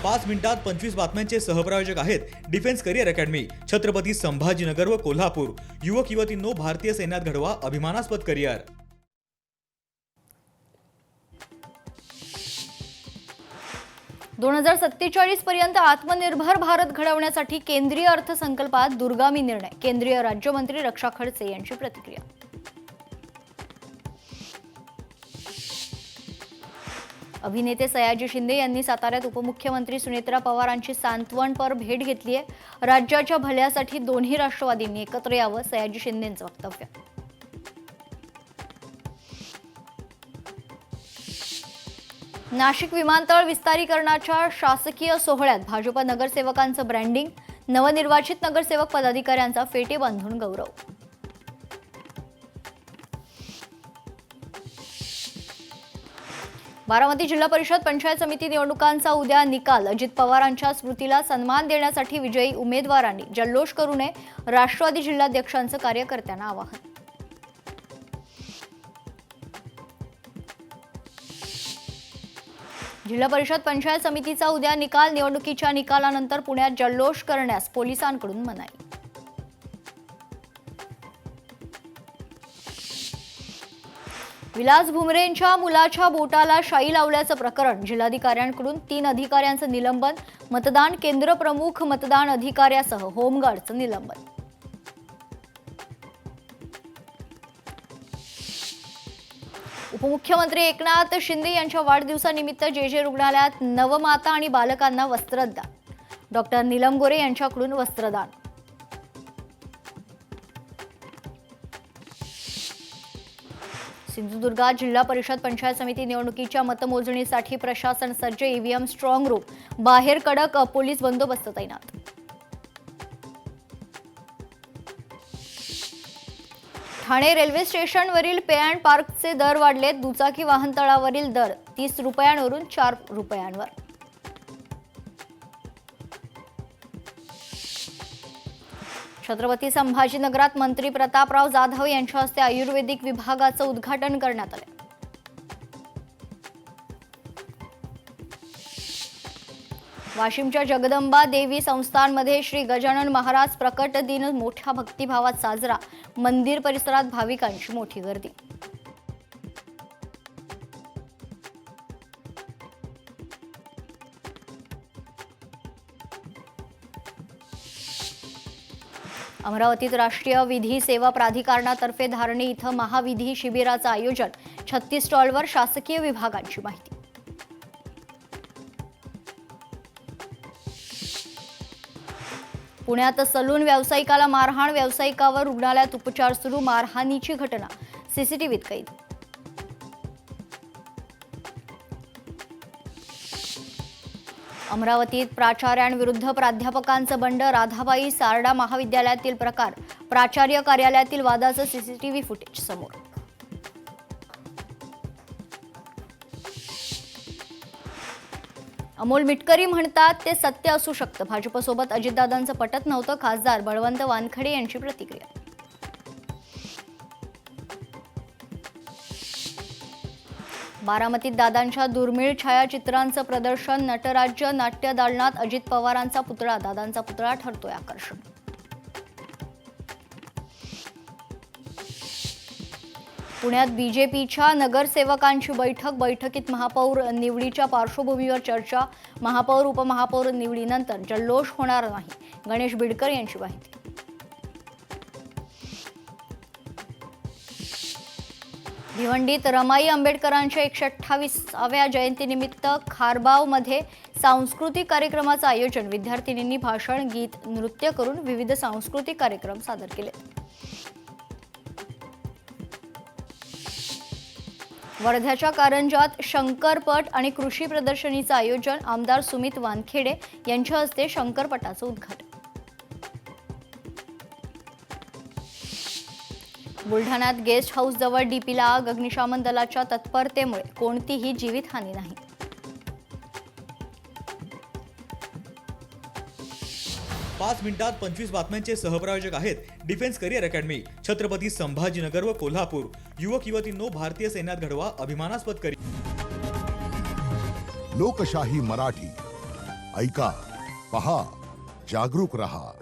मिनिटात 25 बातम्यांचे सहप्रायोजक आहेत defence career academy, Chhatrapati Sambhajinagar व कोल्हापूर। युवक युवतींनो, भारतीय सैन्यात घडवा अभिमानास्पद करिअर। 2047 पर्यंत आत्मनिर्भर भारत घडवण्यासाठी केंद्रीय अर्थसंकल्पात दूरगामी निर्णय। केंद्रीय राज्यमंत्री रक्षा खडसे यांची प्रतिक्रिया। अभिनेते सयाजी शिंदे यांनी साताऱ्यात उपमुख्यमंत्री सुनेत्रा पवारांची सांत्वनपर भेट घेतली आहे। राज्याच्या भल्यासाठी दोन्ही राष्ट्रवादींनी एकत्र यावं, सयाजी शिंदेंचं वक्तव्य। नाशिक विमानतळ विस्तारीकरणाच्या शासकीय सोहळ्यात भाजप नगरसेवकांचं ब्रँडिंग, नवनिर्वाचित नगरसेवक पदाधिकाऱ्यांचा फेटे बांधून गौरव। बारामती जिल्हा परिषद पंचायत समिती निवडणुकांचा उद्या निकाल। अजित पवारांच्या स्मृतीला सन्मान देण्यासाठी विजयी उमेदवारांनी जल्लोष करू नये, राष्ट्रवादी जिल्हाध्यक्षांचं कार्यकर्त्यांना आवाहन। जिल्हा परिषद पंचायत समितीचा उद्या निकाल। निवडणुकीच्या निकालानंतर पुण्यात जल्लोष करण्यास पोलिसांकडून मनाई। विलास भुमरेंच्या मुलाच्या बोटाला शाई लावल्याचं प्रकरण। जिल्हाधिकाऱ्यांकडून 3 अधिकाऱ्यांचं निलंबन, मतदान केंद्र प्रमुख, मतदान अधिकाऱ्यासह होमगार्डचं निलंबन। उपमुख्यमंत्री एकनाथ शिंदे यांच्या वाढदिवसानिमित्त जे रुग्णालयात नवमाता आणि बालकांना वस्त्रदान। डॉक्टर नीलम गोरे यांच्याकडून वस्त्रदान। सिंधुदुर्गात जिल्हा परिषद पंचायत समिती निवडणुकीच्या मतमोजणीसाठी प्रशासन सज्ज। ईव्हीएम स्ट्रॉंग रूम बाहेर कडक पोलीस बंदोबस्त तैनात। ठाणे रेल्वे स्टेशनवरील पे अँड पार्कचे दर वाढले। दुचाकी वाहनतळावरील दर 30 रुपयांवरून 4 रुपयांवर। छत्रपती संभाजीनगरात मंत्री प्रतापराव जाधव यांच्या हस्ते आयुर्वेदिक विभागाचं उद्घाटन करण्यात आलं। वाशिमच्या जगदंबा देवी संस्थानमध्ये श्री गजानन महाराज प्रकट दिन मोठ्या भक्तिभावात साजरा। मंदिर परिसरात भाविकांची मोठी गर्दी। अमरावतीत राष्ट्रीय विधी सेवा प्राधिकरणातर्फे धारणी इथं महाविधी शिबिराचं आयोजन। 36 स्टॉलवर शासकीय विभागांची माहिती। पुण्यात सलून व्यावसायिकाला मारहाण, व्यावसायिकावर रुग्णालयात उपचार सुरू। मारहाणीची घटना सीसीटीव्हीत कैद। अमरावतीत प्राचार्यांविरुद्ध प्राध्यापकांचं बंड। राधाबाई सारडा महाविद्यालयातील प्रकार। प्राचार्य कार्यालयातील वादाचं सीसीटीव्ही फुटेज समोर। अमोल मिटकरी म्हणतात ते सत्य असू शकतं। भाजपसोबत अजितदादांचं पटत नव्हतं, खासदार बळवंत वानखडे यांची प्रतिक्रिया। बारामतीत दादांच्या दुर्मिळ छायाचित्रांचं प्रदर्शन। नटराज्य नाट्य दालनात अजित पवारांचा पुतळा। दादांचा पुतळा ठरतोय आकर्षण। पुण्यात बीजेपीच्या नगरसेवकांची बैठक। बैठकीत महापौर निवडीच्या पार्श्वभूमीवर चर्चा। महापौर उपमहापौर निवडीनंतर जल्लोष होणार नाही, गणेश बिडकर यांची माहिती। भिवंडीत रमाई आंबेडकरांच्या 128व्या जयंतीनिमित्त खारबावमध्ये सांस्कृतिक कार्यक्रमाचं आयोजन। विद्यार्थिनींनी भाषण, गीत, नृत्य करून विविध सांस्कृतिक कार्यक्रम सादर केले। वर्ध्याच्या कारंजात शंकरपट आणि कृषी प्रदर्शनीचं आयोजन। आमदार सुमित वानखेडे यांच्या हस्ते शंकरपटाचं उद्घाटन। बुलढाण्यात गेस्ट हाऊस जवळ डीपीला आग। अग्निशमन दलाच्या तत्परतेमुळे कोणतीही जीवितहानी नाही। 5 मिनिटात 25 बातम्यांचे सहप्रायोजक आहेत defence career academy, Chhatrapati Sambhajinagar व कोल्हापूर। युवक युवतींनो, भारतीय सैन्यात घडवा अभिमानास्पद करिअर। लोकशाही मराठी ऐका, पहा, जागरूक रहा.